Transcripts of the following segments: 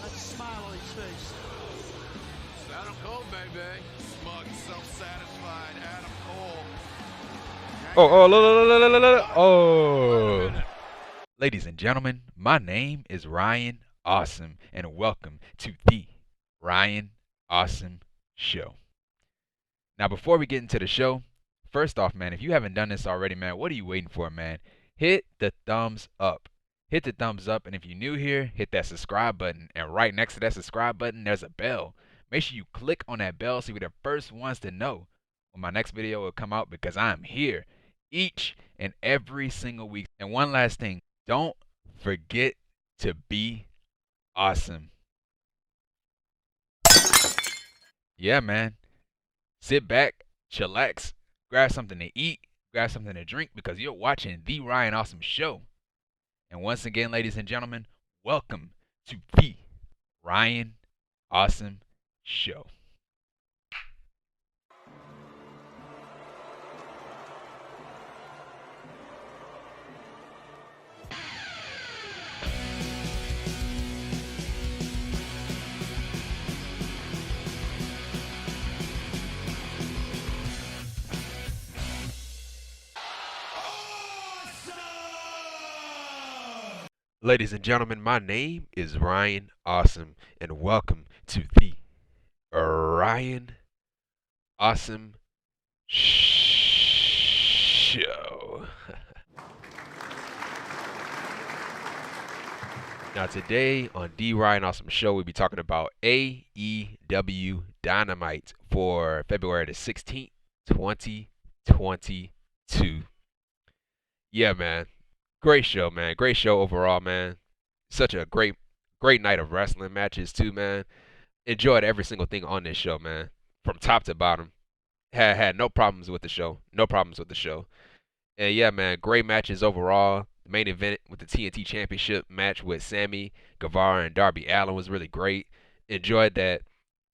that smile on his face. Adam Cole, baby. Smug, self-satisfied Adam Cole. Oh. Ladies and gentlemen, my name is Ryan Awesome, and welcome to the Ryan Awesome Show. Now, before we get into the show, first off, man, if you haven't done this already, man, what are you waiting for, man? Hit the thumbs up. Hit the thumbs up, and if you're new here, hit that subscribe button. And right next to that subscribe button, there's a bell. Make sure you click on that bell so you're the first ones to know when my next video will come out, because I'm here each and every single week. And one last thing, don't forget to be awesome. Yeah, man. Sit back, chillax, grab something to eat, grab something to drink, because you're watching the Ryan Awesome Show. And once again, ladies and gentlemen, welcome to the Ryan Awesome Show. Ladies and gentlemen, my name is Ryan Awesome, and welcome to the Ryan Awesome Show. Now today on the Ryan Awesome Show, we'll be talking about AEW Dynamite for February the 16th, 2022. Yeah, man. Great show, man. Great show overall, man. Such a great night of wrestling matches too, man. Enjoyed every single thing on this show, man. From top to bottom. Had no problems with the show. No problems with the show. And yeah, man, great matches overall. The main event with the TNT Championship match with Sammy, Guevara, and Darby Allin was really great. Enjoyed that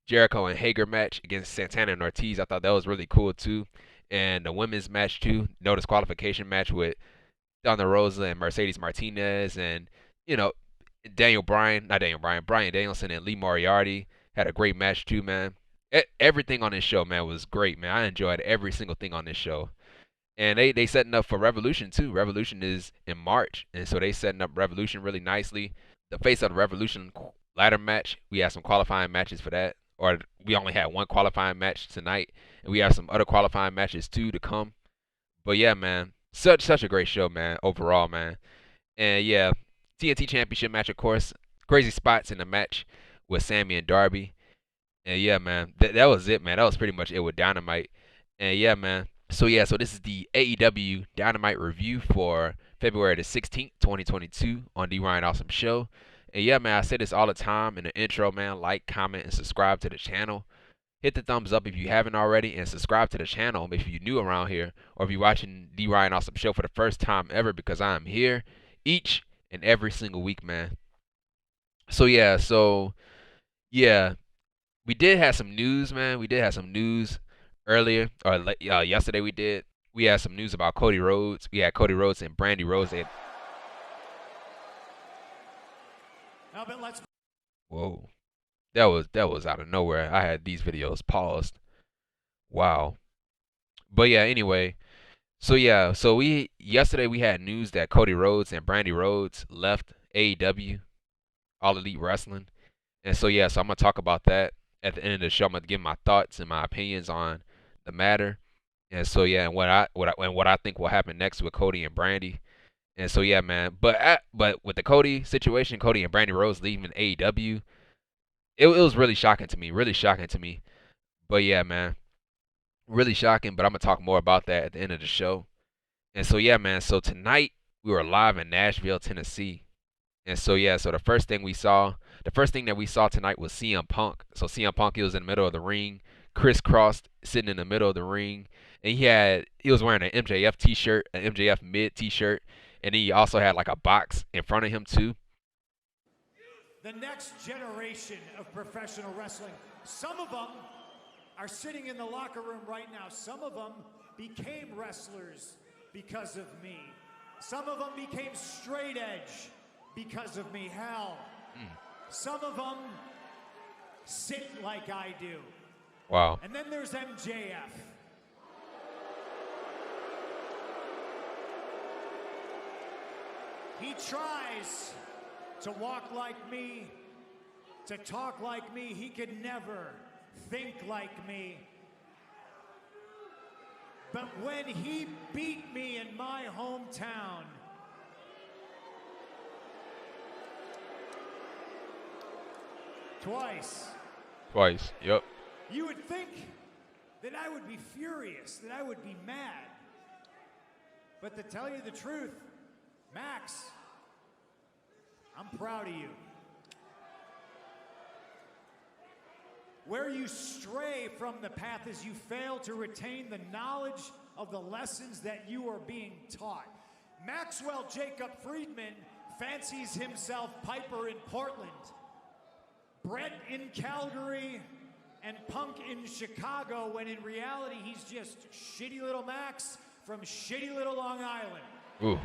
Jericho and Hayter match against Santana and Ortiz. I thought that was really cool too. And the women's match too. No disqualification match with Rosa and Mercedes Martinez, and Bryan Danielson and Lee Moriarty had a great match too, man. Everything on this show, man, was great, man. I enjoyed every single thing on this show. And they setting up for Revolution too. Revolution is in March, and so they setting up Revolution really nicely. The face of the Revolution ladder match, we have some qualifying matches for that, or we only had one qualifying match tonight, and we have some other qualifying matches too to come. But yeah, man. Such a great show, man, overall, man. And yeah, TNT Championship match, of course. Crazy spots in the match with Sammy and Darby. And yeah, man, that was it, man. That was pretty much it with Dynamite. And yeah, man. So this is the AEW Dynamite review for February the 16th, 2022 on the Ryan Awesome Show. And yeah, man, I say this all the time in the intro, man. Like, comment, and subscribe to the channel. Hit the thumbs up if you haven't already, and subscribe to the channel if you're new around here, or if you're watching the Ryan Awesome Show for the first time ever, because I am here each and every single week, man. So yeah, we did have some news, man. We did have some news earlier, or yesterday we did. We had some news about Cody Rhodes. We had Cody Rhodes and Brandi Rosa. Whoa. That was out of nowhere. I had these videos paused. Wow. But yeah, anyway. So yesterday we had news that Cody Rhodes and Brandi Rhodes left AEW, All Elite Wrestling. And so I'm gonna talk about that at the end of the show. I'm gonna give my thoughts and my opinions on the matter. And so and what I think will happen next with Cody and Brandi. And so man. But with the Cody situation, Cody and Brandi Rhodes leaving AEW. It was really shocking to me. But yeah, man, really shocking. But I'm going to talk more about that at the end of the show. And so, man, so tonight we were live in Nashville, Tennessee. And so, so the first thing that we saw tonight was CM Punk. So CM Punk, he was in the middle of the ring, crisscrossed, sitting in the middle of the ring. And he was wearing an MJF t-shirt, an MJF mid t-shirt. And he also had like a box in front of him too. The next generation of professional wrestling, some of them are sitting in the locker room right now. Some of them became wrestlers because of me. Some of them became straight edge because of me. Hell, Some of them sit like I do. Wow. And then there's MJF. He tries to walk like me, to talk like me. He could never think like me. But when he beat me in my hometown, twice. Twice, yep. You would think that I would be furious, that I would be mad. But to tell you the truth, Max, I'm proud of you. Where you stray from the path is you fail to retain the knowledge of the lessons that you are being taught. Maxwell Jacob Friedman fancies himself Piper in Portland, Brett in Calgary, and Punk in Chicago, when in reality he's just shitty little Max from shitty little Long Island. Ooh.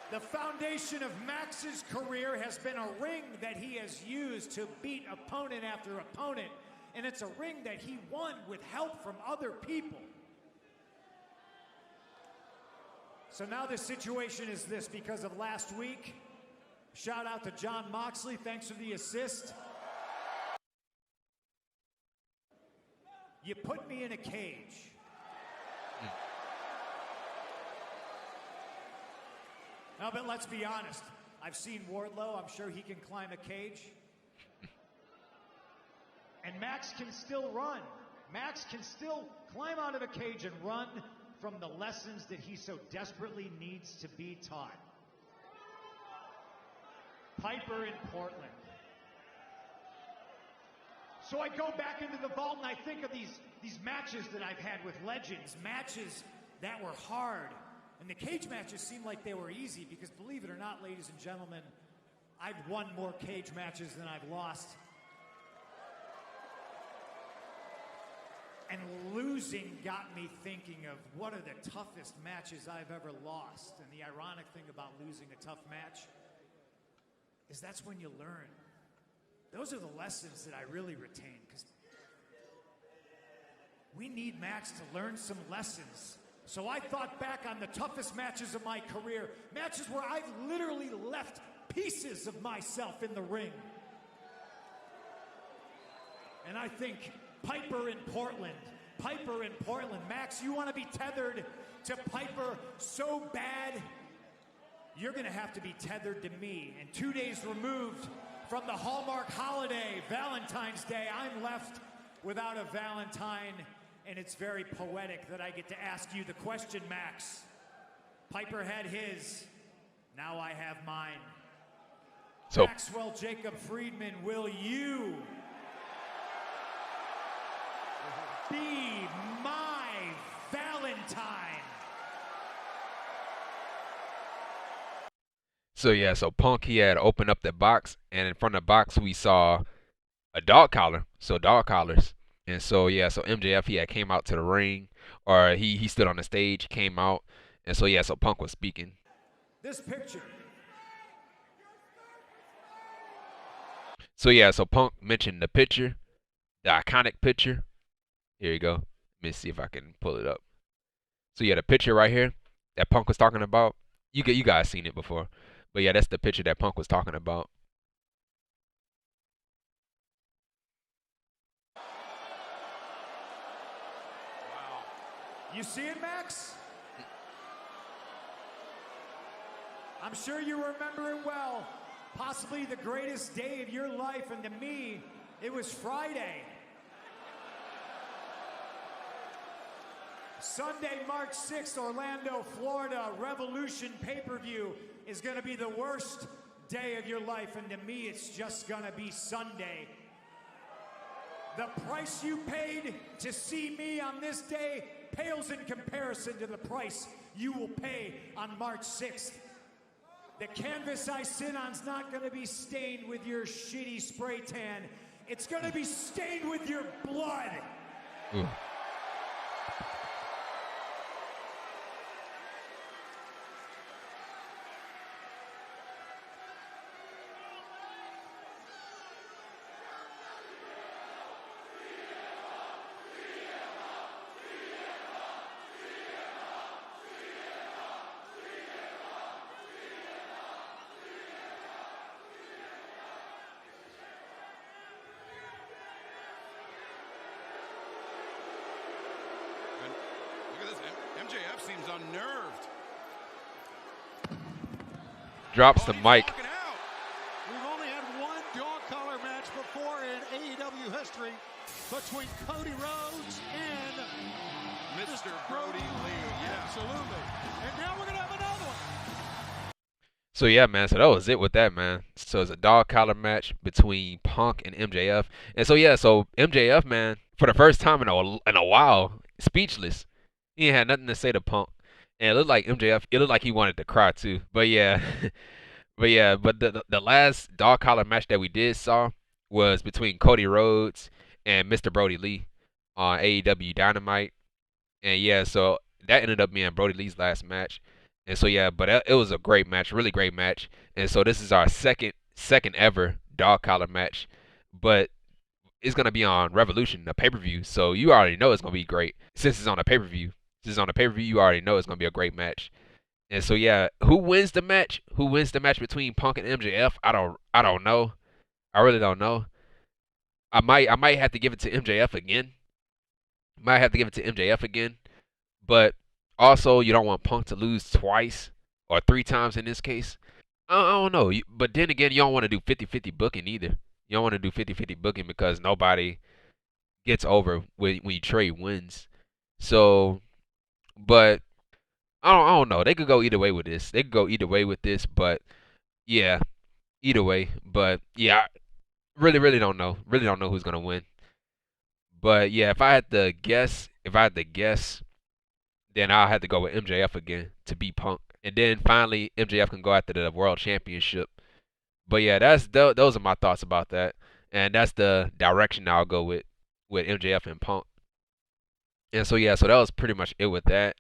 The foundation of Max's career has been a ring that he has used to beat opponent after opponent, and it's a ring that he won with help from other people. So now the situation is this: because of last week, shout out to John Moxley, thanks for the assist. You put me in a cage. No, but let's be honest. I've seen Wardlow. I'm sure he can climb a cage. And Max can still run. Max can still climb out of a cage and run from the lessons that he so desperately needs to be taught. Piper in Portland. So I go back into the vault and I think of these matches that I've had with legends, matches that were hard. And the cage matches seemed like they were easy because, believe it or not, ladies and gentlemen, I've won more cage matches than I've lost. And losing got me thinking of what are the toughest matches I've ever lost. And the ironic thing about losing a tough match is that's when you learn. Those are the lessons that I really retain, because we need Max to learn some lessons. So I thought back on the toughest matches of my career, matches where I've literally left pieces of myself in the ring. And I think Piper in Portland. Piper in Portland. Max, you want to be tethered to Piper so bad, you're going to have to be tethered to me. And 2 days removed from the Hallmark holiday, Valentine's Day, I'm left without a Valentine. And it's very poetic that I get to ask you the question, Max. Piper had his, now I have mine. So, Maxwell Jacob Friedman, will you be my Valentine? So yeah, so Punk, he had opened up the box, and in front of the box we saw a dog collar, so dog collars. And so yeah, so MJF, he had came out to the ring, or he stood on the stage, came out, and so yeah, so Punk was speaking. This picture. So yeah, so Punk mentioned the picture, the iconic picture. Here you go. Let me see if I can pull it up. So yeah, the picture right here that Punk was talking about. You guys seen it before, but yeah, that's the picture that Punk was talking about. You see it, Max? I'm sure you remember it well. Possibly the greatest day of your life, and to me, it was Friday. Sunday, March 6th, Orlando, Florida, Revolution pay-per-view is going to be the worst day of your life, and to me, it's just going to be Sunday. The price you paid to see me on this day pales in comparison to the price you will pay on March 6th. The canvas I sit on is not going to be stained with your shitty spray tan. It's going to be stained with your blood. Ooh. MJF seems unnerved. Drops the He's mic. walking out. We've only had one dog collar match before in AEW history between Cody Rhodes and Mr. Brody Lee. Yeah. Absolutely. And now we're going to have another one. So yeah, man. So that was it with that, man. So it's a dog collar match between Punk and MJF. And so yeah, so MJF, man, for the first time in a while, speechless. He ain't had nothing to say to Punk. And it looked like MJF, it looked like he wanted to cry too. But yeah, but the last dog collar match that we did saw was between Cody Rhodes and Mr. Brody Lee on AEW Dynamite. And yeah, so that ended up being Brody Lee's last match. And so yeah, but it was a great match, really great match. And so this is our second ever dog collar match, but it's gonna be on Revolution, the pay-per-view. So you already know it's gonna be great since it's on a pay-per-view. Since it's on a pay-per-view, you already know it's gonna be a great match. And so yeah, who wins the match? Who wins the match between Punk and MJF? I don't know. I really don't know. I might have to give it to MJF again. But also, you don't want Punk to lose twice or 3 times in this case. I don't know. But then again, you don't want to do 50-50 booking either. You don't want to do 50-50 booking because nobody gets over when you trade wins. So, but I don't know. They could go either way with this. But yeah, either way. But yeah, I really don't know. Really don't know who's gonna win. But yeah, if I had to guess, then I'll have to go with MJF again to beat Punk. And then finally, MJF can go after the World Championship. But yeah, those are my thoughts about that. And that's the direction I'll go with MJF and Punk. And so yeah, so that was pretty much it with that.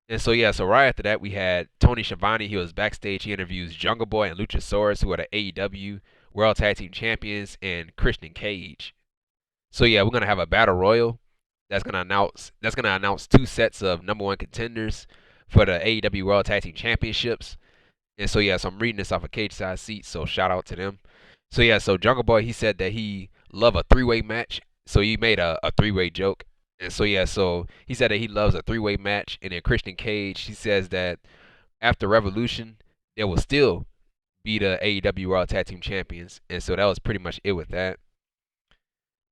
And so yeah, so right after that, we had Tony Schiavone. He was backstage. He interviews Jungle Boy and Luchasaurus, who are the AEW World Tag Team Champions, and Christian Cage. So yeah, we're gonna have a battle royal that's gonna announce 2 sets of #1 contenders for the AEW World Tag Team Championships. And so yeah, so I'm reading this off of Cage Side Seats, so shout out to them. So yeah, so Jungle Boy, he said that he loved a 3-way match. So he made a 3-way joke. And so yeah, so he said that he loves a 3-way match. And then Christian Cage, he says that after Revolution, there will still be the AEW World Tag Team Champions. And so that was pretty much it with that.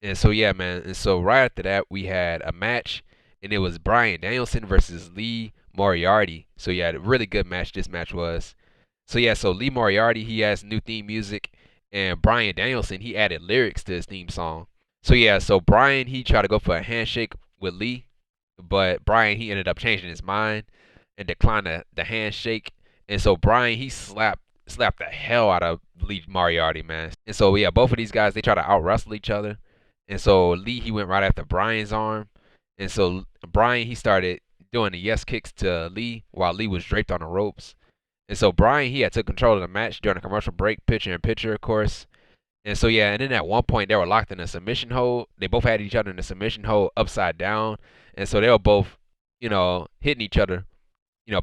And so yeah, man. And so right after that, we had a match, and it was Bryan Danielson versus Lee Moriarty. So yeah, a really good match this match was. So yeah, so Lee Moriarty, he has new theme music, and Bryan Danielson, he added lyrics to his theme song. So yeah, so Bryan, he tried to go for a handshake with Lee, but Bryan, he ended up changing his mind and declined the handshake. And so Bryan, he slapped the hell out of Lee Moriarty, man. And so yeah, both of these guys, they try to out wrestle each other. And so Lee, he went right after Bryan's arm. And so Bryan, he started doing the yes kicks to Lee while Lee was draped on the ropes. And so Bryan, he had took control of the match during a commercial break, picture-in-picture, of course. And so yeah, and then at one point they were locked in a submission hold. They both had each other in a submission hold upside down. And so they were both, hitting each other,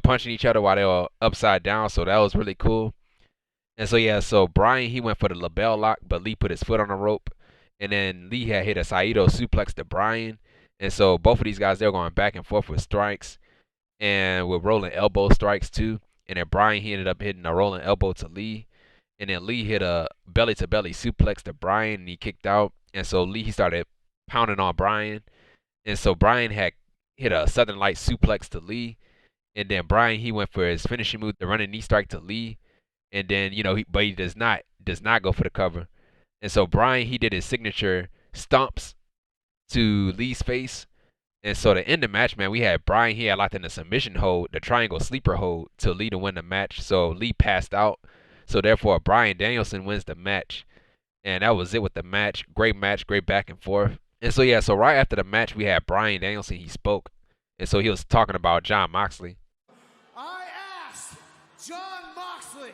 punching each other while they were upside down. So that was really cool. And so yeah, so Bryan, he went for the label lock, but Lee put his foot on the rope. And then Lee had hit a Saito suplex to Bryan. And so both of these guys, they were going back and forth with strikes and with rolling elbow strikes too. And then Bryan, he ended up hitting a rolling elbow to Lee. And then Lee hit a belly-to-belly suplex to Bryan, and he kicked out. And so Lee, he started pounding on Bryan. And so Bryan had hit a Southern Light suplex to Lee. And then Bryan, he went for his finishing move, the running knee strike to Lee. And then, but he does not go for the cover. And so Bryan, he did his signature stomps to Lee's face. And so to end the match, man, we had Bryan, he had locked in the submission hold, the triangle sleeper hold, to Lee to win the match. So Lee passed out. So therefore, Bryan Danielson wins the match. And that was it with the match. Great match, great back and forth. And so yeah, so right after the match, we had Bryan Danielson, he spoke. And so he was talking about Jon Moxley. I asked Jon Moxley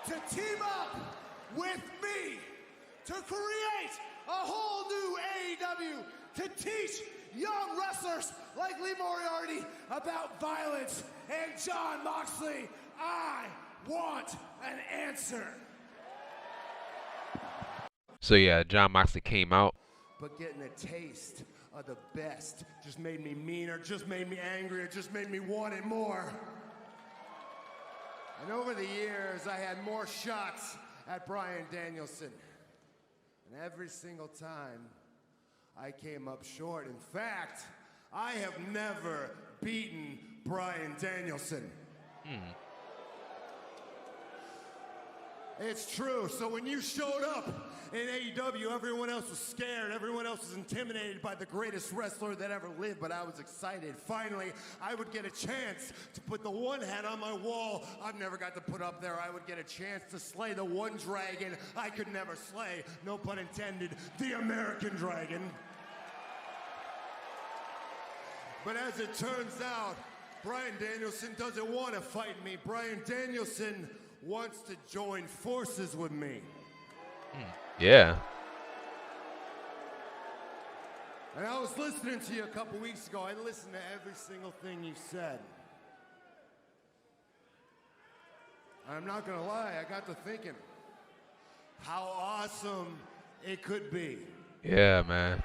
to team up with me to create a whole new AEW to teach young wrestlers like Lee Moriarty about violence. And Jon Moxley, I want an answer. So yeah, Jon Moxley came out. But getting a taste are the best. Just made me meaner, just made me angrier, just made me want it more. And over the years, I had more shots at Bryan Danielson. And every single time, I came up short. In fact, I have never beaten Bryan Danielson. It's true. So when you showed up in AEW, everyone else was scared. Everyone else was intimidated by the greatest wrestler that ever lived, but I was excited. Finally, I would get a chance to put the one head on my wall I've never got to put up there. I would get a chance to slay the one dragon I could never slay. No pun intended, the American Dragon. But as it turns out, Bryan Danielson doesn't want to fight me. Bryan Danielson wants to join forces with me. Yeah. And I was listening to you a couple weeks ago. I listened to every single thing you said. I'm not gonna lie, I got to thinking how awesome it could be. Yeah, man.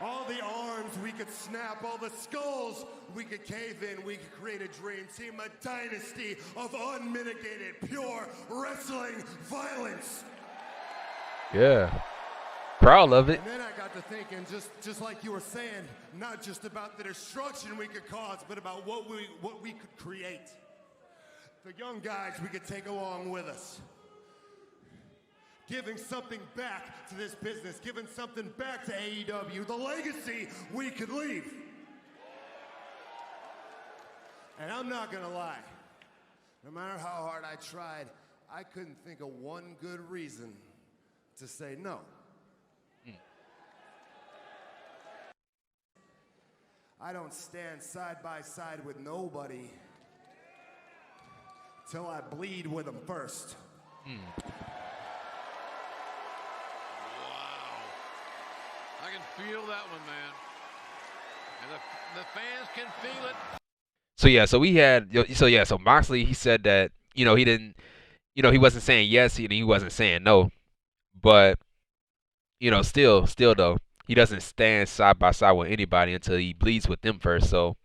All the arms we could snap, all the skulls we could cave in, we could create a dream team, a dynasty of unmitigated, pure wrestling violence. Yeah. Crowd love it. And then I got to thinking, just like you were saying, not just about the destruction we could cause, but about what we could create. The young guys we could take along with us. Giving something back to this business, giving something back to AEW, the legacy we could leave. And I'm not gonna lie, no matter how hard I tried, I couldn't think of one good reason to say no. I don't stand side by side with nobody till I bleed with them first. I can feel that one, man. And the fans can feel it. So Moxley, he said that, he didn't, he wasn't saying yes, he wasn't saying no. But, still though, he doesn't stand side by side with anybody until he bleeds with them first. So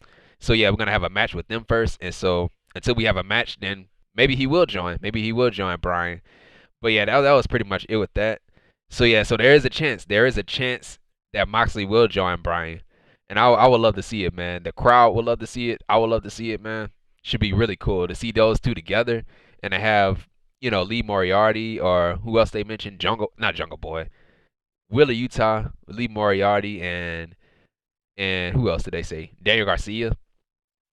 yeah, we're going to have a match with them first. And so until we have a match, then maybe he will join. Maybe he will join Bryan. But yeah, that was pretty much it with that. So yeah, so there is a chance. There is a chance that Moxley will join Bryan. And I would love to see it, man. The crowd would love to see it. I would love to see it, man. Should be really cool to see those two together and to have, Lee Moriarty or who else they mentioned, not Jungle Boy, Wheeler Utah, Lee Moriarty, and who else did they say? Daniel Garcia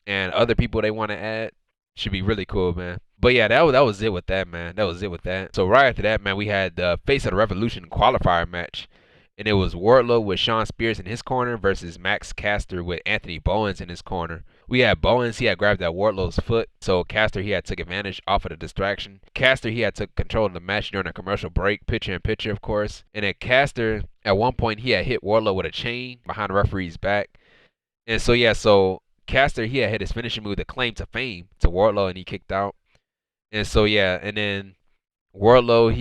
and other people they want to add. Should be really cool, man. But yeah, that was it with that, man. That was it with that. So right after that, man, we had the Face of the Revolution qualifier match. And it was Wardlow with Shawn Spears in his corner versus Max Caster with Anthony Bowens in his corner. We had Bowens, he had grabbed at Wardlow's foot. So Caster, he had took advantage off of the distraction. Caster, he had took control of the match during a commercial break, picture in picture, of course. And then Caster, at one point, he had hit Wardlow with a chain behind the referee's back. And so, yeah, so Caster, he had hit his finishing move, the claim to fame, to Wardlow, and he kicked out. And so, yeah, and then Wardlow,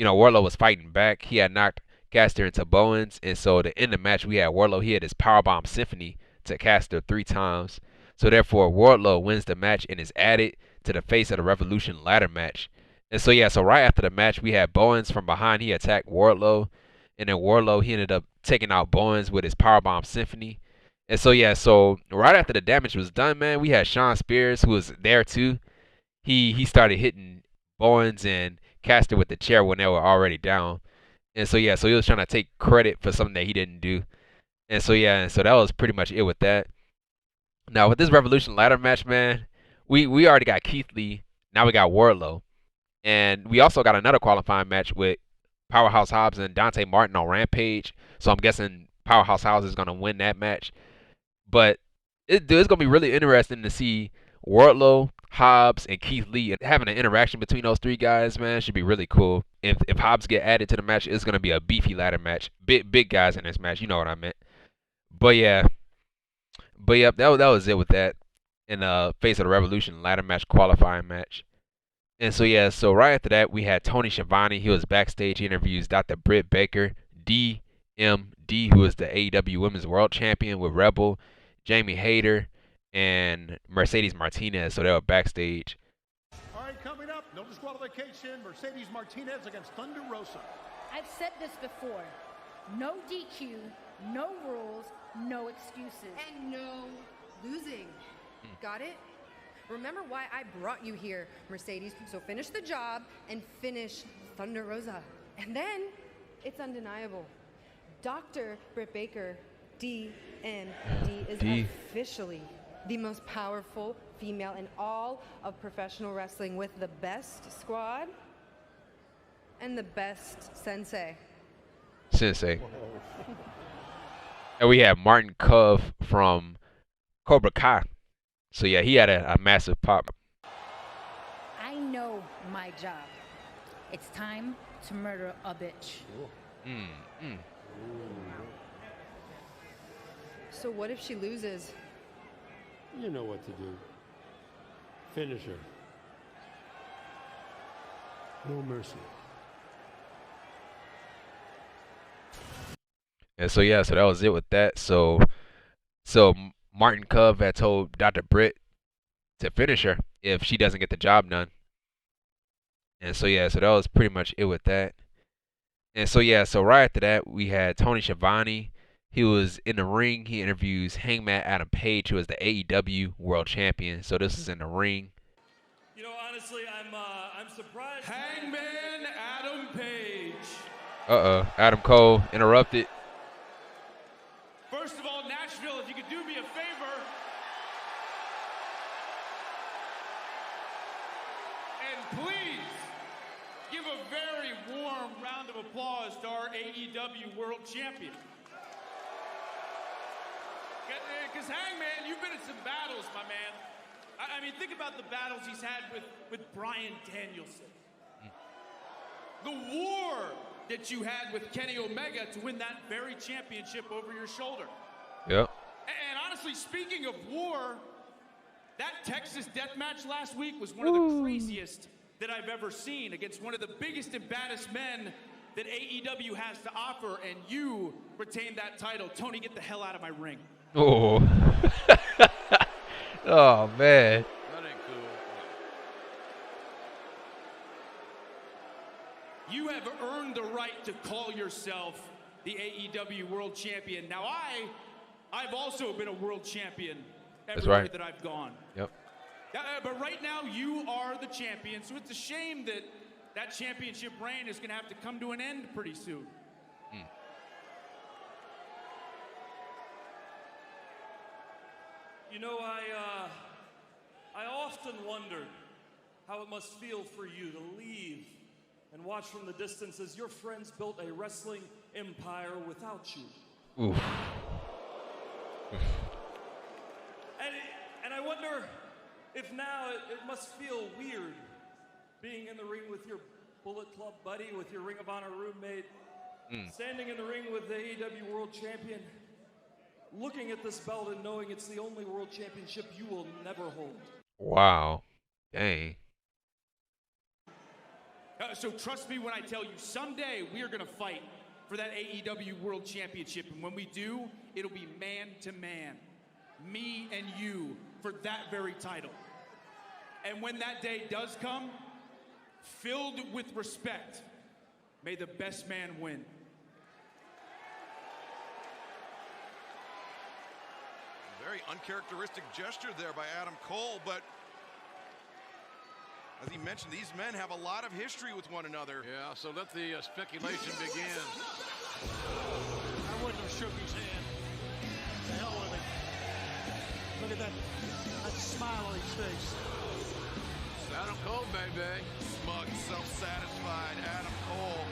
Wardlow was fighting back. He had knocked Caster into Bowens, and so to end the match, we had Wardlow. He had his powerbomb symphony to Caster 3 times. So therefore, Wardlow wins the match and is added to the Face of the Revolution ladder match. And so yeah, so right after the match, we had Bowens from behind. He attacked Wardlow, and then Wardlow, he ended up taking out Bowens with his powerbomb symphony. And so yeah, so right after the damage was done, man, we had Shawn Spears, who was there too. He started hitting Bowens and Caster with the chair when they were already down. And so yeah, so he was trying to take credit for something that he didn't do. And so yeah, and so that was pretty much it with that. Now with this Revolution ladder match, man, we already got Keith Lee. Now we got Wardlow. And we also got another qualifying match with Powerhouse Hobbs and Dante Martin on Rampage. So I'm guessing Powerhouse Hobbs is going to win that match. But it's going to be really interesting to see Wardlow, Hobbs, and Keith Lee, and having an interaction between those 3 guys, man, should be really cool. If Hobbs get added to the match, it's gonna be a beefy ladder match. Big guys in this match, you know what I meant. But yeah, that was it with that. In the Face of the Revolution ladder match qualifying match. And so yeah, so right after that, we had Tony Schiavone. He was backstage. He interviews Dr. Britt Baker, D.M.D, D.M.D, who is the AEW Women's World Champion, with Rebel, Jamie Hayter, and Mercedes Martinez. So they were backstage. All right, coming up, no disqualification. Mercedes Martinez against Thunder Rosa. I've said this before. No DQ, no rules, no excuses. And no losing. Got it? Remember why I brought you here, Mercedes. So finish the job and finish Thunder Rosa. And then it's undeniable. Dr. Britt Baker, D.M.D, is officially the most powerful female in all of professional wrestling, with the best squad and the best sensei. And we have Martin Cove from Cobra Kai. So yeah, he had a massive pop. I know my job. It's time to murder a bitch. So what if she loses? You know what to do. Finish her. No mercy. And so yeah, so that was it with that. So Martin Cove had told Dr. Britt to finish her if she doesn't get the job done. And so yeah, so that was pretty much it with that. And so yeah, so right after that we had Tony Schiavone. He was in the ring. He interviews Hangman Adam Page, who is the AEW World Champion. So this is in the ring. You know, honestly, I'm surprised. Hangman Adam Page. Adam Cole interrupted. First of all, Nashville, if you could do me a favor and please give a very warm round of applause to our AEW World Champion. Because Hangman, you've been in some battles, my man. I mean, think about the battles he's had with Bryan Danielson. The war that you had with Kenny Omega to win that very championship over your shoulder. Yep. And honestly, speaking of war, that Texas death match last week was one of the craziest that I've ever seen, against one of the biggest and baddest men that AEW has to offer, and you retained that title. Tony, get the hell out of my ring. Oh. Oh, man. That ain't cool. You have earned the right to call yourself the AEW World Champion. Now, I've also been a world champion everywhere that I've gone. Yep. But right now, you are the champion, so it's a shame that that championship reign is going to have to come to an end pretty soon. You know, I often wondered how it must feel for you to leave and watch from the distance as your friends built a wrestling empire without you. Oof. And I wonder if now it must feel weird being in the ring with your Bullet Club buddy, with your Ring of Honor roommate, standing in the ring with the AEW World Champion, looking at this belt and knowing it's the only world championship you will never hold. Wow. Dang. So trust me when I tell you, someday we are going to fight for that AEW World Championship. And when we do, it'll be man to man. Me and you for that very title. And when that day does come, filled with respect, may the best man win. Very uncharacteristic gesture there by Adam Cole, but as he mentioned, these men have a lot of history with one another. Yeah, so let the speculation begin. I wouldn't have shook his hand. The hell with him. Look at that smile on his face. Adam Cole, baby. Smug, self-satisfied Adam Cole.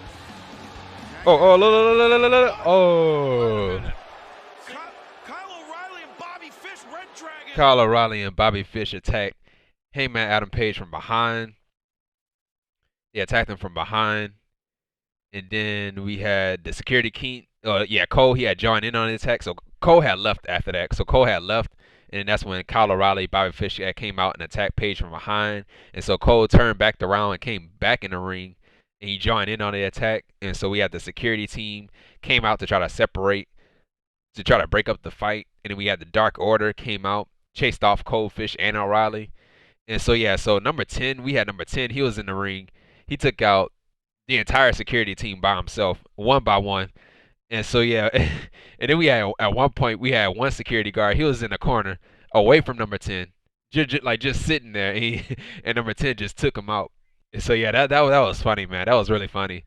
Oh. Kyle O'Reilly and Bobby Fish, Red Dragon. Kyle O'Reilly and Bobby Fish attacked Hangman Adam Page from behind. They attacked him from behind. And then we had the security king. Cole, he had joined in on the attack. So Cole had left after that. So Cole had left. And that's when Kyle O'Reilly, Bobby Fish came out and attacked Page from behind. And so Cole turned back around and came back in the ring. and he joined in on the attack. And so we had the security team came out to try to separate, to try to break up the fight. And then we had the Dark Order came out, chased off Coldfish and O'Reilly. And so yeah, so number 10, we had number 10. He was in the ring. He took out the entire security team by himself, one by one. And so yeah, and then we had at one point we had one security guard. He was in the corner, away from number 10, just sitting there. And number 10 just took him out. And so yeah, that was funny, man. That was really funny.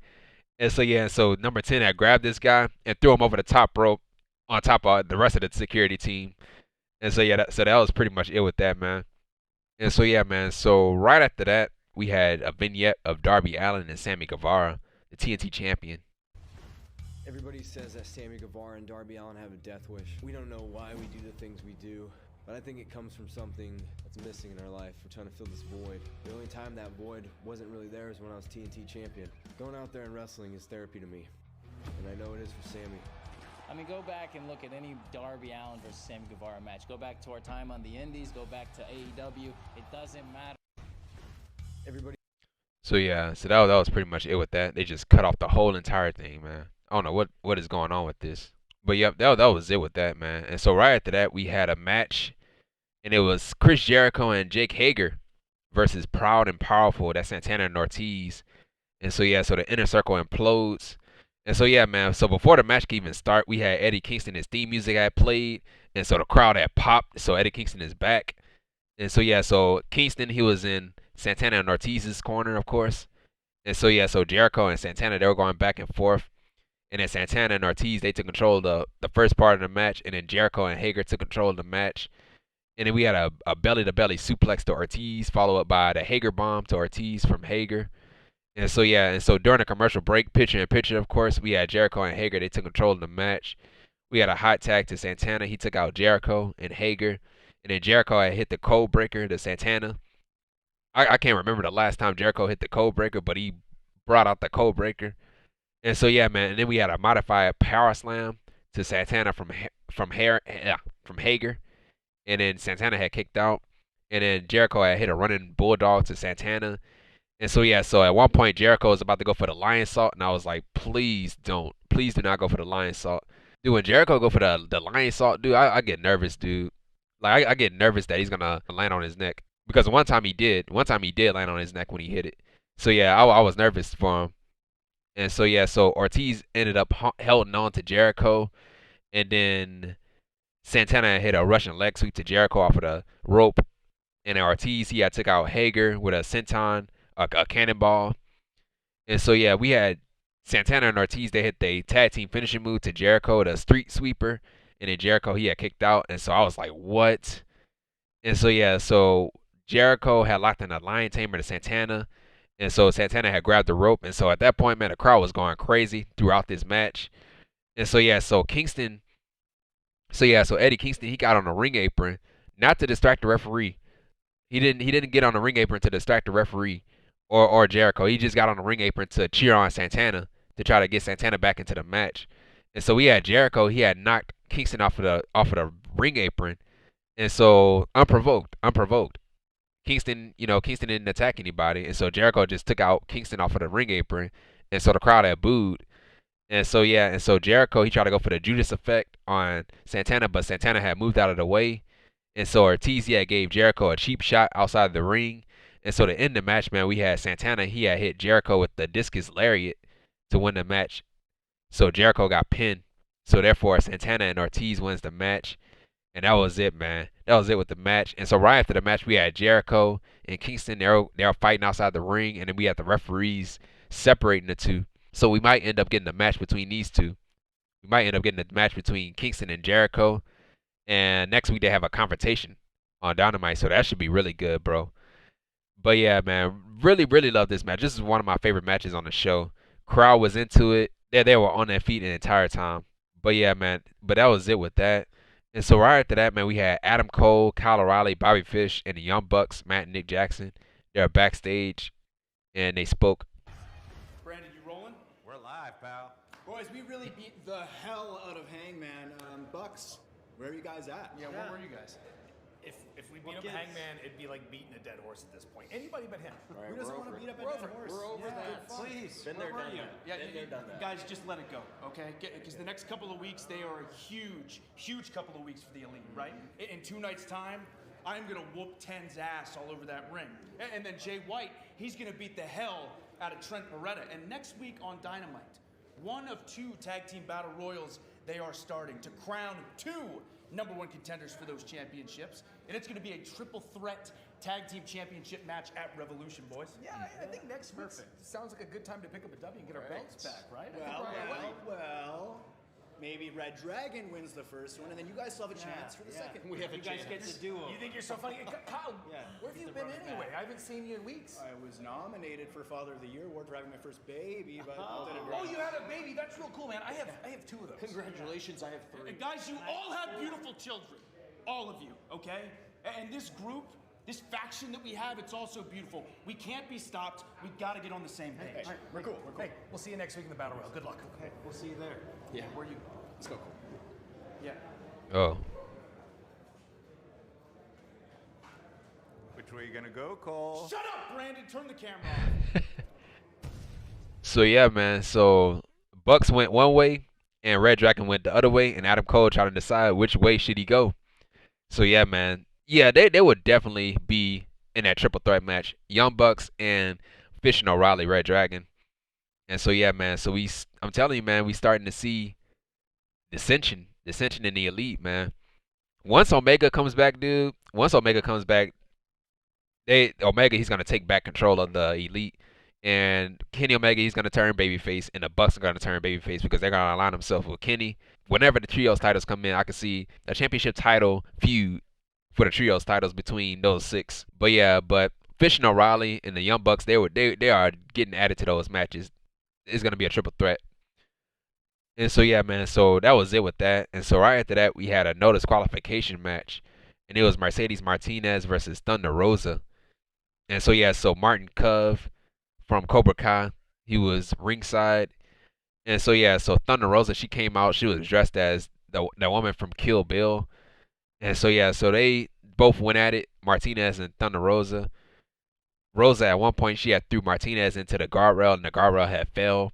And so yeah, so number 10 had grabbed this guy and threw him over the top rope on top of the rest of the security team. And so yeah, that was pretty much it with that, man. And so yeah, man. So right after that, we had a vignette of Darby Allin and Sammy Guevara, the TNT champion. Everybody says that Sammy Guevara and Darby Allin have a death wish. We don't know why we do the things we do, but I think it comes from something that's missing in our life. We're trying to fill this void. The only time that void wasn't really there is when I was TNT champion. Going out there and wrestling is therapy to me, and I know it is for Sammy. I mean, go back and look at any Darby Allin versus Sammy Guevara match. Go back to our time on the Indies. Go back to AEW. It doesn't matter. Everybody. So yeah, so that was pretty much it with that. They just cut off the whole entire thing, man. I don't know what is going on with this. But yep, that was it with that, man. And so right after that, we had a match, and it was Chris Jericho and Jake Hager versus Proud and Powerful. That's Santana and Ortiz. And so yeah, so the Inner Circle implodes. And so yeah, man. So before the match could even start, we had Eddie Kingston. His theme music had played, and so the crowd had popped. So Eddie Kingston is back. And so yeah, so Kingston, he was in Santana and Ortiz's corner, of course. And so yeah, so Jericho and Santana, they were going back and forth. And then Santana and Ortiz, they took control of the first part of the match. And then Jericho and Hager took control of the match. And then we had a belly-to-belly suplex to Ortiz, followed up by the Hager bomb to Ortiz from Hager. And so, yeah, and so during the commercial break, picture-in-picture, of course, we had Jericho and Hager. They took control of the match. We had a hot tag to Santana. He took out Jericho and Hager. And then Jericho had hit the code breaker to Santana. I can't remember the last time Jericho hit the code breaker, but he brought out the code breaker. And so yeah, man. And then we had a modified power slam to Santana from Hager, and then Santana had kicked out, and then Jericho had hit a running bulldog to Santana. And so yeah, so at one point Jericho was about to go for the lion salt, and I was like, please do not go for the lion salt, dude. When Jericho go for the lion salt, dude, I get nervous, dude. Like I get nervous that he's gonna land on his neck, because one time he did land on his neck when he hit it. So yeah, I was nervous for him. And so yeah, so Ortiz ended up holding on to Jericho, and then Santana hit a Russian leg sweep to Jericho off of the rope, and then Ortiz, he had took out Hager with a senton, a cannonball. And so yeah, we had Santana and Ortiz, they hit the tag team finishing move to Jericho, the street sweeper, and then Jericho, he had kicked out. And so I was like, what? And so yeah, so Jericho had locked in a lion tamer to Santana. And so Santana had grabbed the rope. And so at that point, man, the crowd was going crazy throughout this match. And so yeah, so Eddie Kingston, he got on the ring apron, not to distract the referee. He didn't get on the ring apron to distract the referee or Jericho. He just got on the ring apron to cheer on Santana, to try to get Santana back into the match. And so we had Jericho, he had knocked Kingston off of the ring apron. And so unprovoked. Kingston didn't attack anybody, and so Jericho just took out Kingston off of the ring apron, and so the crowd had booed. And so yeah, and so Jericho, he tried to go for the Judas effect on Santana, but Santana had moved out of the way. And so Ortiz, he had gave Jericho a cheap shot outside the ring. And so to end the match, man, we had Santana, he had hit Jericho with the discus lariat to win the match. So Jericho got pinned. So therefore Santana and Ortiz wins the match. And that was it, man. That was it with the match. And so right after the match, we had Jericho and Kingston. They were fighting outside the ring. And then we had the referees separating the two. So we might end up getting a match between these two. We might end up getting a match between Kingston and Jericho. And next week they have a confrontation on Dynamite. So that should be really good, bro. But yeah, man. Really, really love this match. This is one of my favorite matches on the show. Crowd was into it. They were on their feet the entire time. But yeah, man. But that was it with that. And so right after that, man, we had Adam Cole, Kyle O'Reilly, Bobby Fish, and the Young Bucks, Matt and Nick Jackson. They're backstage, and they spoke. Brandon, you rolling? We're live, pal. Boys, we really beat the hell out of Hangman. Bucks, where are you guys at? Yeah, where were you guys? If we beat up Hangman, it'd be like beating a dead horse at this point. Anybody but him. Right, Who doesn't want to beat up a dead horse? We're over that. Please. Been there, done that. Yeah, Been there, done that. guys, just let it go, okay? Because the next couple of weeks, they are a huge couple of weeks for the Elite, right? In 2 nights' time, I'm going to whoop 10's ass all over that ring. And then Jay White, he's going to beat the hell out of Trent Beretta. And next week on Dynamite, 1 of 2 tag team battle royals they are starting to crown 2 #1 contenders for those championships. And it's going to be a triple threat tag team championship match at Revolution, boys. Yeah, I think next week sounds like a good time to pick up a W and get our belts back, right? Well, maybe Red Dragon wins the first one, and then you guys still have a chance for the second. We have a chance. Get the duo. You think you're so funny? Kyle, where have you been anyway? I haven't seen you in weeks. I was nominated for Father of the Year award for having my first baby, but Oh, you had a baby. That's real cool, man. I have 2 of those. Congratulations, I have 3. And guys, you all have beautiful children. All of you, okay? And this group, this faction that we have, it's also beautiful. We can't be stopped. We've got to get on the same page. Hey, we're cool. Hey, we'll see you next week in the Battle Royal. Good luck. Okay, we'll see you there. Yeah. Where you? Let's go. Yeah. Oh. Which way you gonna go, Cole? Shut up, Brandon. Turn the camera off. So yeah, man. So Bucks went one way, and Red Dragon went the other way, and Adam Cole trying to decide which way should he go. So yeah, man. Yeah, they would definitely be in that triple threat match. Young Bucks and Fish and O'Reilly, Red Dragon. And so yeah, man. So I'm telling you, man, we starting to see dissension in the Elite, man. Once Omega comes back, dude. Once Omega comes back, Omega, he's gonna take back control of the Elite. And Kenny Omega, he's going to turn babyface, and the Bucks are going to turn babyface because they're going to align themselves with Kenny. Whenever the Trios titles come in, I can see a championship title feud for the Trios titles between those 6. But yeah, Fish and O'Reilly and the Young Bucks, they are getting added to those matches. It's going to be a triple threat. And so yeah, man, so that was it with that. And so right after that, we had a no disqualification match, and it was Mercedes Martinez versus Thunder Rosa. And so yeah, so Martin Cove from Cobra Kai, he was ringside. And so yeah, so Thunder Rosa, she came out, she was dressed as the woman from Kill Bill. And so yeah, so they both went at it, Martinez and Thunder Rosa. Rosa at one point, she had threw Martinez into the guardrail, and the guardrail had fell.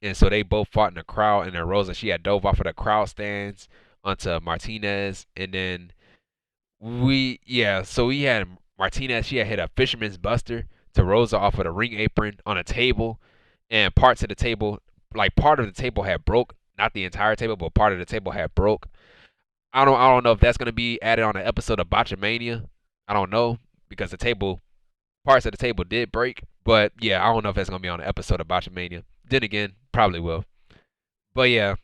And so they both fought in the crowd, and then Rosa, she had dove off of the crowd stands onto Martinez. And then so we had Martinez, she had hit a fisherman's buster to Rosa off of the ring apron on a table, and parts of the table, like part of the table had broke, not the entire table, but part of the table had broke. I don't know if that's gonna be added on an episode of Botchamania. I don't know, because parts of the table did break, but yeah, I don't know if that's gonna be on an episode of Botchamania. Then again, probably will. But yeah,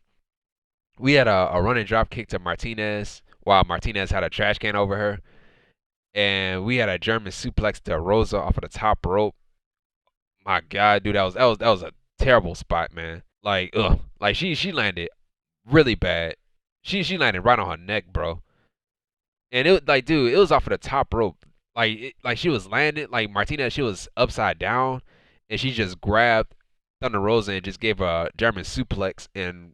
we had a running drop kick to Martinez while Martinez had a trash can over her. And we had a German suplex to Rosa off of the top rope. My God, dude, that was a terrible spot, man. Like she landed really bad. She landed right on her neck, bro. And it was off of the top rope. Like she was landing, like Martinez, she was upside down, and she just grabbed Thunder Rosa and just gave her a German suplex, and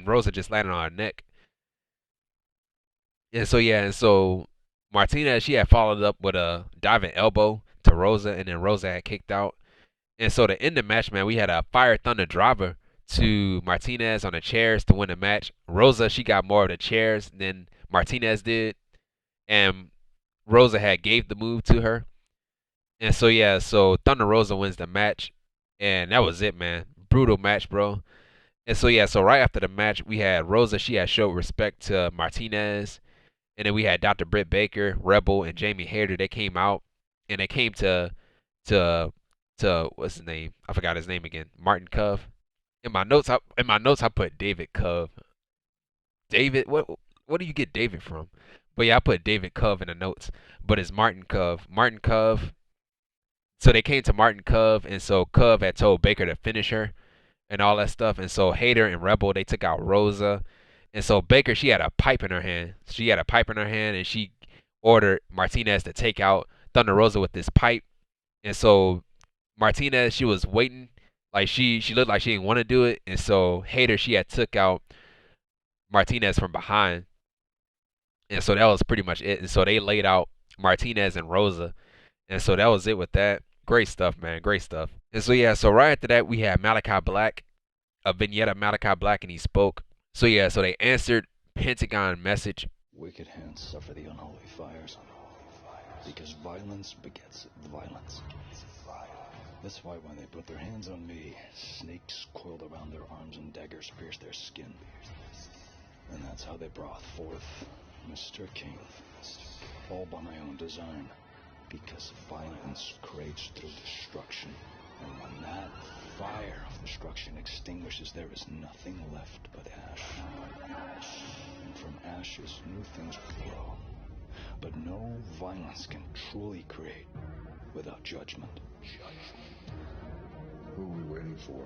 Rosa just landed on her neck. And so Martinez, she had followed up with a diving elbow to Rosa, and then Rosa had kicked out. And so to end the match, man, we had a Fire Thunder driver to Martinez on the chairs to win the match. Rosa, she got more of the chairs than Martinez did, and Rosa had gave the move to her. And so yeah, so Thunder Rosa wins the match, and that was it, man. Brutal match, bro. And so yeah, so right after the match, we had Rosa, she had showed respect to Martinez. And then we had Dr. Britt Baker, Rebel, and Jamie Hayter. They came out, and they came to what's his name? I forgot his name again. Martin Cove. In my notes, I put David Cove. David, what do you get David from? But yeah, I put David Cove in the notes, but it's Martin Cove. Martin Cove. So they came to Martin Cove, and so Cove had told Baker to finish her, and all that stuff. And so Hayter and Rebel, they took out Rosa. And so Baker, she had a pipe in her hand. And she ordered Martinez to take out Thunder Rosa with this pipe. And so Martinez, she was waiting. Like she looked like she didn't want to do it. And so Hayter, she had took out Martinez from behind. And so that was pretty much it. And so they laid out Martinez and Rosa. And so that was it with that. Great stuff, man. Great stuff. And so yeah, so right after that we had Malakai Black, a vignette of Malakai Black, and he spoke. So yeah, so they answered Pentagon message. Wicked hands suffer the unholy fires, because violence begets violence. That's why when they put their hands on me, snakes coiled around their arms and daggers pierced their skin. And that's how they brought forth Mr. King, all by my own design, because violence creates through destruction. And when that fire of destruction extinguishes, there is nothing left but ash. And from ashes, new things will grow. But no violence can truly create without judgment. Who are we waiting for?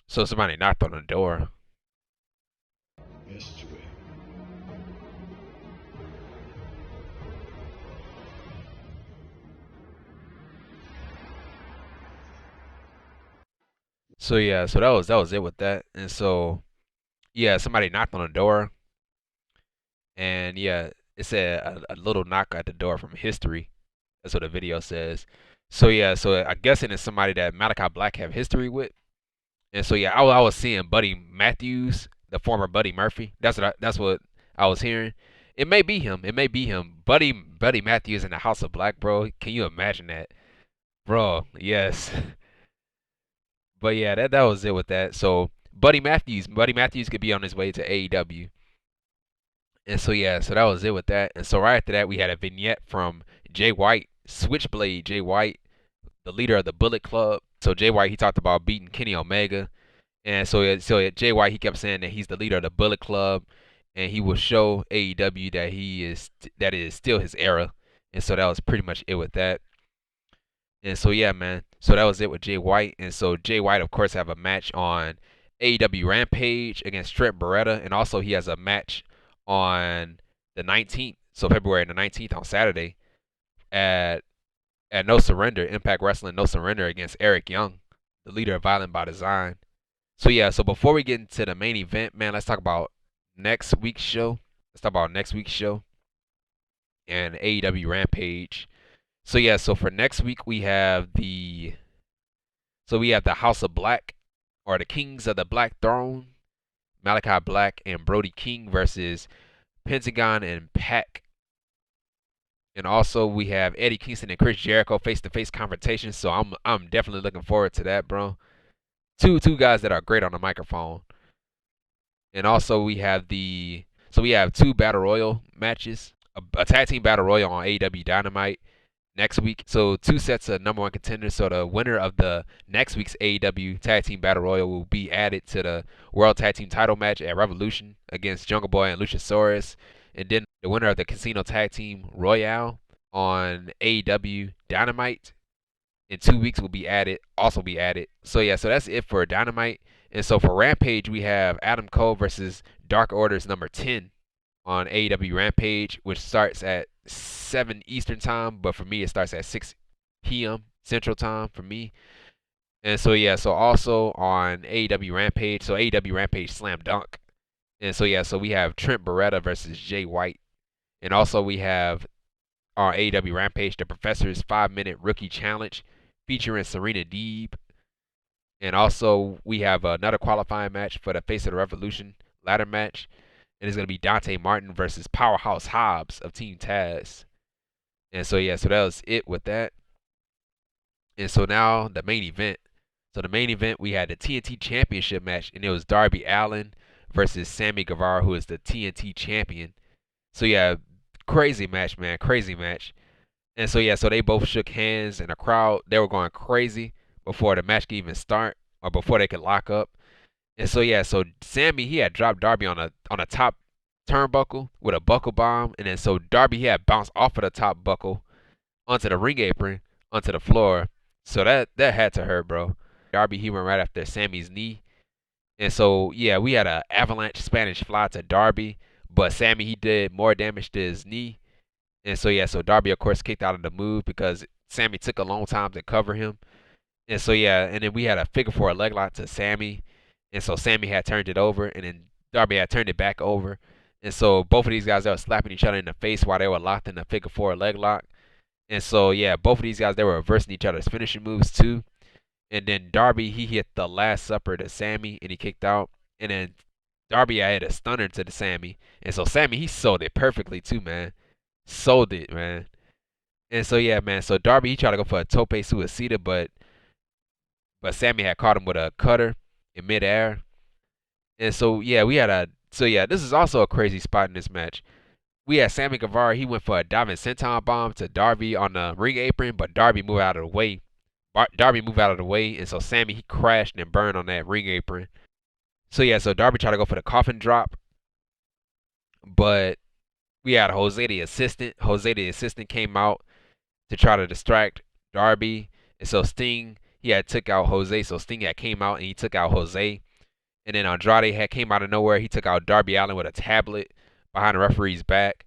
So somebody knocked on the door. Mystery. So yeah, so that was it with that. And so yeah, somebody knocked on the door. And yeah, it said a little knock at the door from history. That's what the video says. So yeah, so I guess it is somebody that Malakai Black have history with. And so yeah, I was seeing Buddy Matthews, the former Buddy Murphy. That's what I was hearing. It may be him. It may be him. Buddy Matthews in the House of Black, bro. Can you imagine that, bro? Yes. But yeah, that was it with that. So Buddy Matthews could be on his way to AEW. And so yeah, so that was it with that. And so right after that, we had a vignette from Jay White, Switchblade Jay White, the leader of the Bullet Club. So Jay White, he talked about beating Kenny Omega. And so Jay White, he kept saying that he's the leader of the Bullet Club, and he will show AEW that is still his era. And so that was pretty much it with that. And so yeah, man. So that was it with Jay White. And so Jay White, of course, have a match on AEW Rampage against Trent Beretta, and also he has a match on the 19th, so February the 19th on Saturday at No Surrender, Impact Wrestling No Surrender against Eric Young, the leader of Violent by Design. So yeah, so before we get into the main event, man, let's talk about next week's show. And AEW Rampage. So yeah, so for next week we have the House of Black, or the Kings of the Black Throne, Malakai Black and Brody King versus Pentagon and Pac. And also we have Eddie Kingston and Chris Jericho face-to-face confrontation. So I'm definitely looking forward to that, bro. Two guys that are great on the microphone. And also we have two Battle Royal matches, a tag team Battle Royal on AEW Dynamite next week. So two sets of number one contenders. So the winner of the next week's AEW Tag Team Battle Royal will be added to the World Tag Team title match at Revolution against Jungle Boy and Luchasaurus. And then the winner of the Casino Tag Team Royale on AEW Dynamite in 2 weeks will be added. So yeah, so that's it for Dynamite. And so for Rampage, we have Adam Cole versus Dark Order's number 10 on AEW Rampage, which starts at 7 Eastern time, but for me it starts at 6 p.m. Central time for me. And so yeah, so also on AEW Rampage, so AEW Rampage Slam Dunk. And so yeah, so we have Trent Beretta versus Jay White. And also we have on AEW Rampage the Professor's 5-minute rookie challenge featuring Serena Deeb. And also we have another qualifying match for the Face of the Revolution ladder match. And it's going to be Dante Martin versus Powerhouse Hobbs of Team Taz. And so yeah, so that was it with that. And so now the main event. So the main event, we had the TNT Championship match, and it was Darby Allin versus Sammy Guevara, who is the TNT champion. So yeah, crazy match, man, crazy match. And so yeah, so they both shook hands, and the crowd, they were going crazy before the match could even start, or before they could lock up. And so yeah, so Sammy, he had dropped Darby on a top turnbuckle with a buckle bomb, and then so Darby, he had bounced off of the top buckle onto the ring apron, onto the floor. So that had to hurt, bro. Darby, he went right after Sammy's knee. And so yeah, we had an avalanche Spanish fly to Darby, but Sammy, he did more damage to his knee. And so yeah, so Darby of course kicked out of the move because Sammy took a long time to cover him. And so yeah, and then we had a figure 4 leg lock to Sammy. And so Sammy had turned it over, and then Darby had turned it back over. And so both of these guys, they were slapping each other in the face while they were locked in a figure 4 leg lock. And so, yeah, both of these guys, they were reversing each other's finishing moves too. And then Darby, he hit the Last Supper to Sammy, and he kicked out. And then Darby had a stunner to the Sammy. And so Sammy, he sold it perfectly too, man. Sold it, man. And so, yeah, man. So Darby, he tried to go for a tope suicida, but Sammy had caught him with a cutter in midair. And so, yeah, this is also a crazy spot in this match. We had Sammy Guevara, he went for a diving senton bomb to Darby on the ring apron, but Darby moved out of the way. And so Sammy, he crashed and burned on that ring apron. So, yeah, so Darby tried to go for the coffin drop, but we had Jose the assistant. Jose the assistant came out to try to distract Darby. And so Sting, he had took out Jose. So Sting had came out and he took out Jose. And then Andrade had came out of nowhere. He took out Darby Allin with a tablet behind the referee's back.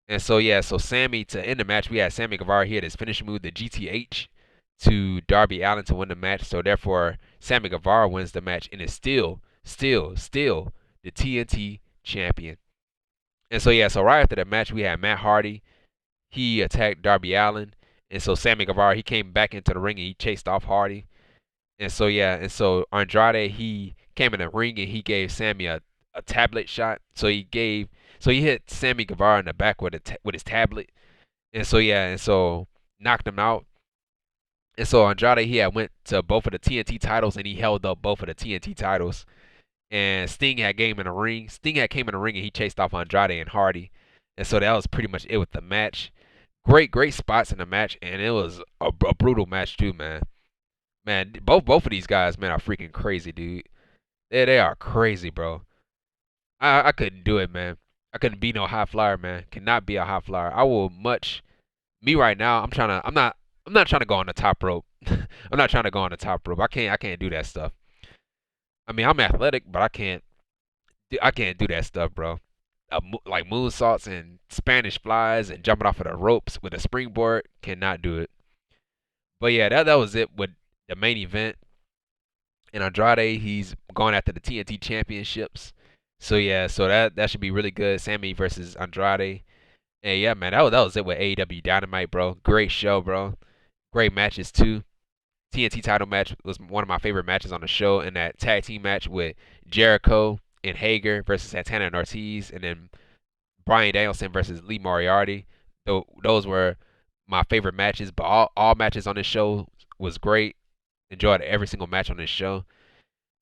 And so, yeah, so Sammy, to end the match, we had Sammy Guevara. He had his finishing move, the GTH, to Darby Allin to win the match. So, therefore, Sammy Guevara wins the match and is still the TNT champion. And so, yeah, so right after the match, we had Matt Hardy. He attacked Darby Allin. And so Sammy Guevara, he came back into the ring and he chased off Hardy. And so, yeah, and so Andrade, he came in the ring and he gave Sammy a tablet shot. So he hit Sammy Guevara in the back with his tablet. And so, yeah, and so knocked him out. And so Andrade, he had went to both of the TNT titles and he held up both of the TNT titles. And Sting had came in the ring. And he chased off Andrade and Hardy. And so that was pretty much it with the match. Great spots in the match, and it was a brutal match too, man. Man, both of these guys, man, are freaking crazy, dude. They are crazy, bro. I couldn't do it, man. I couldn't be no high flyer, man. Cannot be a high flyer. Me right now, I'm not trying to go on the top rope. I'm not trying to go on the top rope. I can't do that stuff. I mean, I'm athletic, but I can't do that stuff, bro. Like moonsaults and Spanish flies and jumping off of the ropes with a springboard, cannot do it. But yeah, that was it with the main event. And Andrade, he's going after the TNT Championships. So yeah, so that should be really good. Sammy versus Andrade. And yeah, man, that was it with AEW Dynamite, bro. Great show, bro. Great matches too. TNT title match was one of my favorite matches on the show, and that tag team match with Jericho and Hayter versus Santana and Ortiz, and then Bryan Danielson versus Lee Moriarty. Those were my favorite matches, but all matches on this show was great. Enjoyed every single match on this show.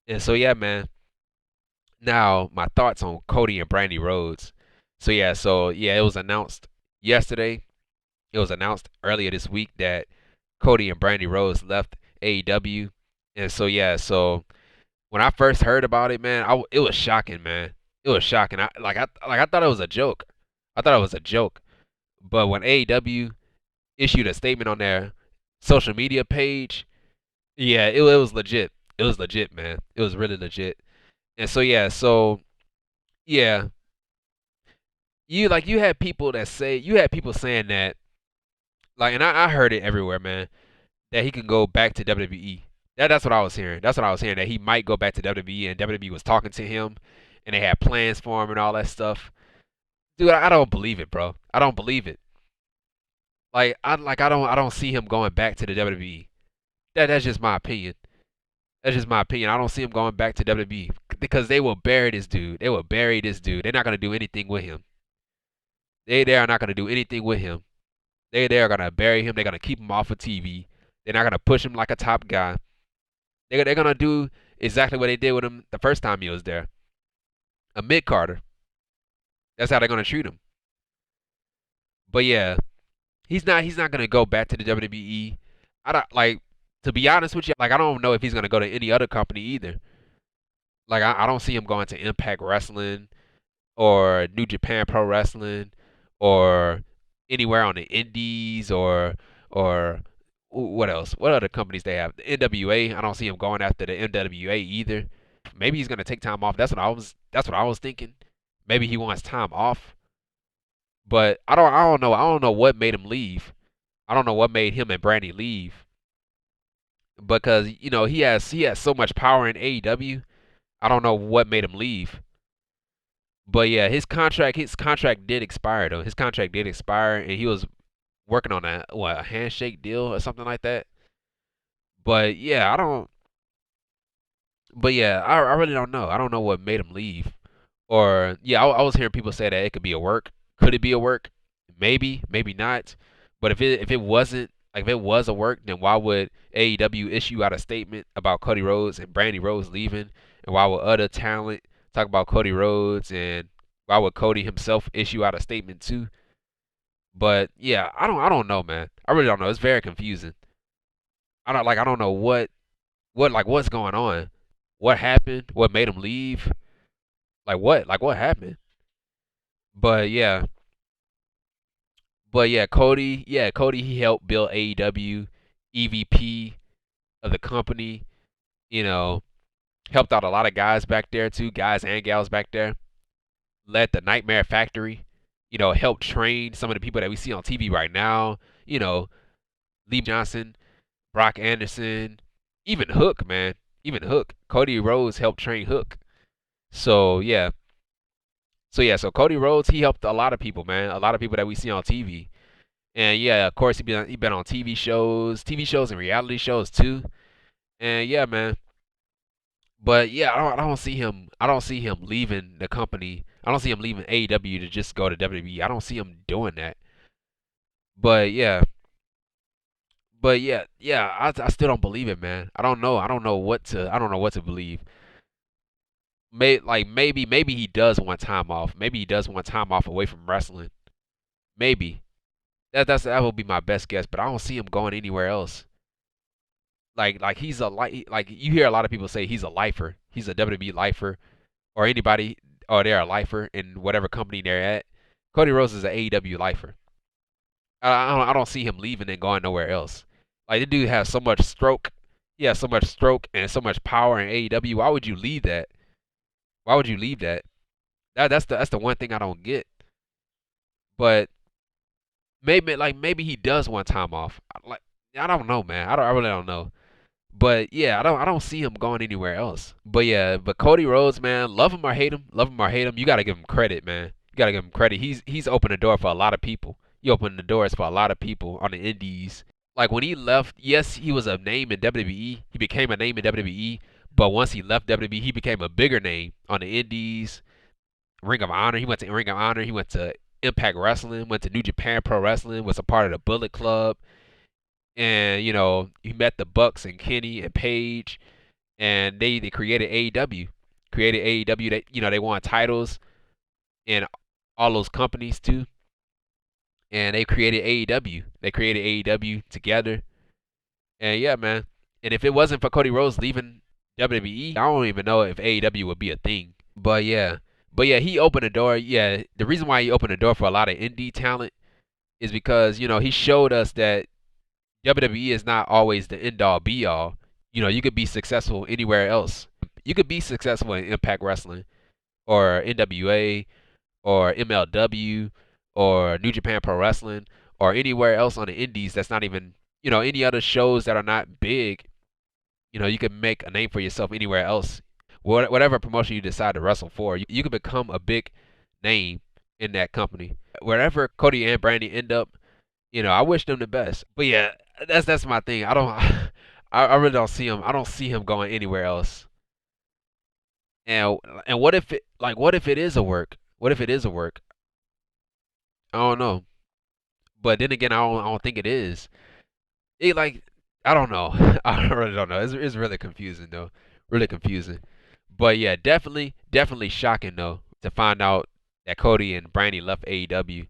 And so, yeah, man. Now, my thoughts on Cody and Brandi Rhodes. So, yeah, it was announced yesterday. It was announced earlier this week that Cody and Brandi Rhodes left AEW. And so, yeah, so when I first heard about it, man, it was shocking, man. It was shocking. I thought it was a joke. But when AEW issued a statement on their social media page, yeah, it was legit. It was legit, man. It was really legit. And so you had people saying that, like, and I heard it everywhere, man, that he can go back to WWE. That's what I was hearing. That he might go back to WWE, and WWE was talking to him, and they had plans for him and all that stuff. Dude, I don't believe it, bro. I don't believe it. I don't see him going back to the WWE. That's just my opinion. I don't see him going back to WWE because they will bury this dude. They're not gonna do anything with him. They are not gonna do anything with him. They are gonna bury him. They're gonna keep him off of TV. They're not gonna push him like a top guy. They're gonna do exactly what they did with him the first time he was there. A mid-carder. That's how they're gonna treat him. But yeah, he's not gonna go back to the WWE. To be honest with you, I don't know if he's gonna go to any other company either. I don't see him going to Impact Wrestling or New Japan Pro Wrestling or anywhere on the Indies or what else? What other companies they have? The NWA. I don't see him going after the NWA either. Maybe he's gonna take time off. That's what I was thinking. Maybe he wants time off. But I don't know. I don't know what made him leave. I don't know what made him and Brandi leave. Because he has so much power in AEW. I don't know what made him leave. But yeah, his contract did expire though. His contract did expire, and he was working on a handshake deal or something like that. But yeah, I don't. But yeah, I really don't know. I don't know what made him leave. Or yeah, I was hearing people say that it could be a work. Could it be a work? Maybe, maybe not. But if it wasn't, like if it was a work, then why would AEW issue out a statement about Cody Rhodes and Brandi Rhodes leaving? And why would other talent talk about Cody Rhodes, and why would Cody himself issue out a statement too? But yeah, I don't know, man. I really don't know. It's very confusing. I don't know what's going on. What happened? What made him leave? Like what happened? But yeah, Cody he helped build AEW, EVP of the company, you know, helped out a lot of guys back there too, guys and gals back there. Led the Nightmare Factory, helped train some of the people that we see on TV right now, Lee Johnson, Brock Anderson, even Hook, man. Even Hook. Cody Rhodes helped train Hook. So yeah. So Cody Rhodes, he helped a lot of people, man. A lot of people that we see on TV. And yeah, of course he been on TV shows and reality shows too. And yeah, man. But yeah, I don't see him leaving the company. I don't see him leaving AEW to just go to WWE. I don't see him doing that. But yeah. I still don't believe it, man. I don't know. I don't know what to believe. Maybe he does want time off. Maybe he does want time off away from wrestling. Maybe. That would be my best guess, but I don't see him going anywhere else. Like he's like you hear a lot of people say he's a lifer. He's a WWE lifer, or anybody, or they're a lifer in whatever company they're at. Cody Rhodes is an AEW lifer. I don't see him leaving and going nowhere else. Like, the dude has so much stroke. He has so much stroke and so much power in AEW. Why would you leave that? Why would you leave that? That's the one thing I don't get. But maybe he does want time off. I don't know, man. I really don't know. But yeah, I don't see him going anywhere else. But yeah, Cody Rhodes, man, love him or hate him, you gotta give him credit, man. You gotta give him credit. He's opened the door for a lot of people. He opened the doors for a lot of people on the indies. Like when he left, yes, he was a name in WWE. He became a name in WWE. But once he left WWE, he became a bigger name on the indies. Ring of Honor. He went to Ring of Honor. He went to Impact Wrestling. Went to New Japan Pro Wrestling. Was a part of the Bullet Club. And he met the Bucks and Kenny and Paige, and they created AEW. Created AEW. They won titles in all those companies too. And they created AEW. They created AEW together. And yeah, man. And if it wasn't for Cody Rhodes leaving WWE, I don't even know if AEW would be a thing. But yeah, he opened the door. Yeah, the reason why he opened the door for a lot of indie talent is because he showed us that WWE is not always the end all be all. You could be successful anywhere else. You could be successful in Impact Wrestling or NWA or MLW or New Japan Pro Wrestling or anywhere else on the indies that's not even, any other shows that are not big. You can make a name for yourself anywhere else. Whatever promotion you decide to wrestle for, you can become a big name in that company. Wherever Cody and Brandi end up, I wish them the best. But yeah, that's my thing. I really don't see him. I don't see him going anywhere else. And what if it is a work? What if it is a work? I don't know. But then again, I don't think it is. I don't know. I really don't know. It's really confusing though. Really confusing. But yeah, definitely shocking though to find out that Cody and Brandi left AEW.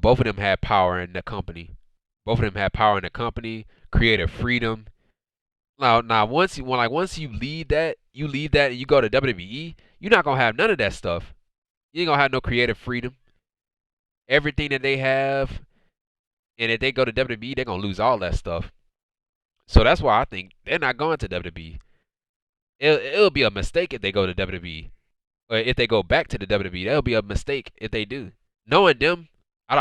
Both of them had power in the company. Creative freedom. Now once you leave that and you go to WWE, you're not gonna have none of that stuff. You ain't gonna have no creative freedom. Everything that they have, and if they go to WWE, they're gonna lose all that stuff. So that's why I think they're not going to WWE. It'll be a mistake if they go to WWE. Or if they go back to the WWE, that'll be a mistake if they do. Knowing them, I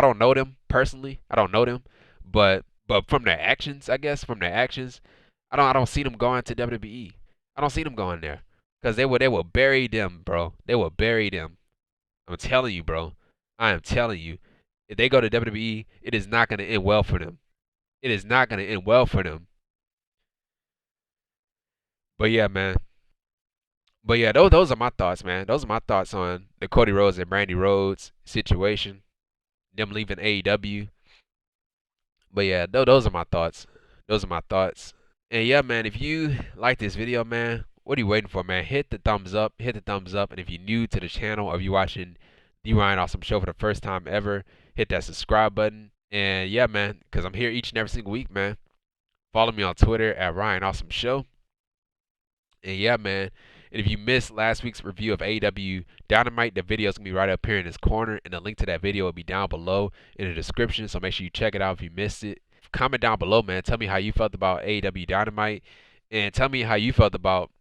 don't know them personally. I don't know them, but from their actions, I guess I don't see them going to WWE. I don't see them going there because they will bury them, bro. They will bury them. I'm telling you, bro. I am telling you. If they go to WWE, it is not going to end well for them. It is not going to end well for them. But yeah, man. But yeah, those are my thoughts, man. Those are my thoughts on the Cody Rhodes and Brandi Rhodes situation. Them leaving AEW. But yeah, those are my thoughts. Those are my thoughts. And yeah, man, if you like this video, man, what are you waiting for, man? Hit the thumbs up. Hit the thumbs up. And if you're new to the channel or if you're watching The Ryan Awesome Show for the first time ever, hit that subscribe button. And yeah, man, because I'm here each and every single week, man. Follow me on Twitter at Ryan Awesome Show. And yeah, man. And if you missed last week's review of AEW Dynamite, the video is going to be right up here in this corner. And the link to that video will be down below in the description. So make sure you check it out if you missed it. Comment down below, man. Tell me how you felt about AEW Dynamite. And tell me how you felt about,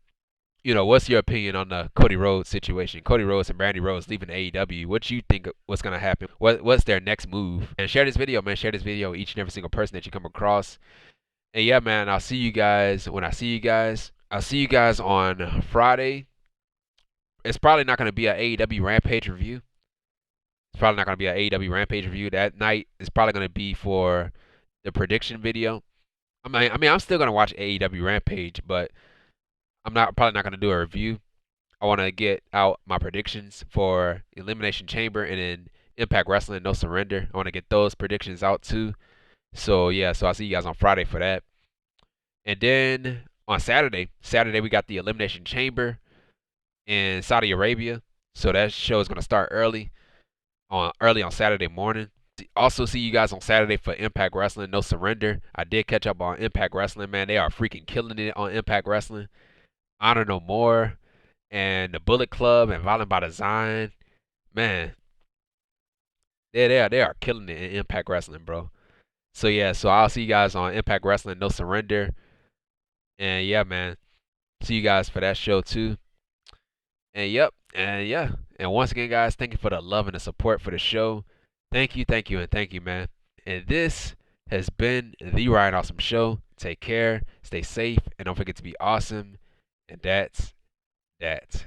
what's your opinion on the Cody Rhodes situation? Cody Rhodes and Brandi Rhodes leaving AEW. What you think what's going to happen? What's their next move? And share this video, man. Share this video with each and every single person that you come across. And yeah, man, I'll see you guys when I see you guys. I'll see you guys on Friday. It's probably not going to be an AEW Rampage review. It's probably not going to be an AEW Rampage review that night. It's probably going to be for the prediction video. I mean, I'm still going to watch AEW Rampage, but I'm probably not going to do a review. I want to get out my predictions for Elimination Chamber and then Impact Wrestling No Surrender. I want to get those predictions out too. So yeah, so I'll see you guys on Friday for that. And then on Saturday we got the Elimination Chamber in Saudi Arabia. So that show is going to start early on Saturday morning. Also see you guys on Saturday for Impact Wrestling No Surrender. I did catch up on Impact Wrestling, man. They are freaking killing it on Impact Wrestling. Honor No More and the Bullet Club and Violent by Design. Man, they are killing it in Impact Wrestling, bro. So yeah, so I'll see you guys on Impact Wrestling No Surrender. And yeah, man. See you guys for that show too. And yep, and yeah. And once again, guys, thank you for the love and the support for the show. Thank you, and thank you, man. And this has been The Ryan Awesome Show. Take care, stay safe, and don't forget to be awesome. And that's that.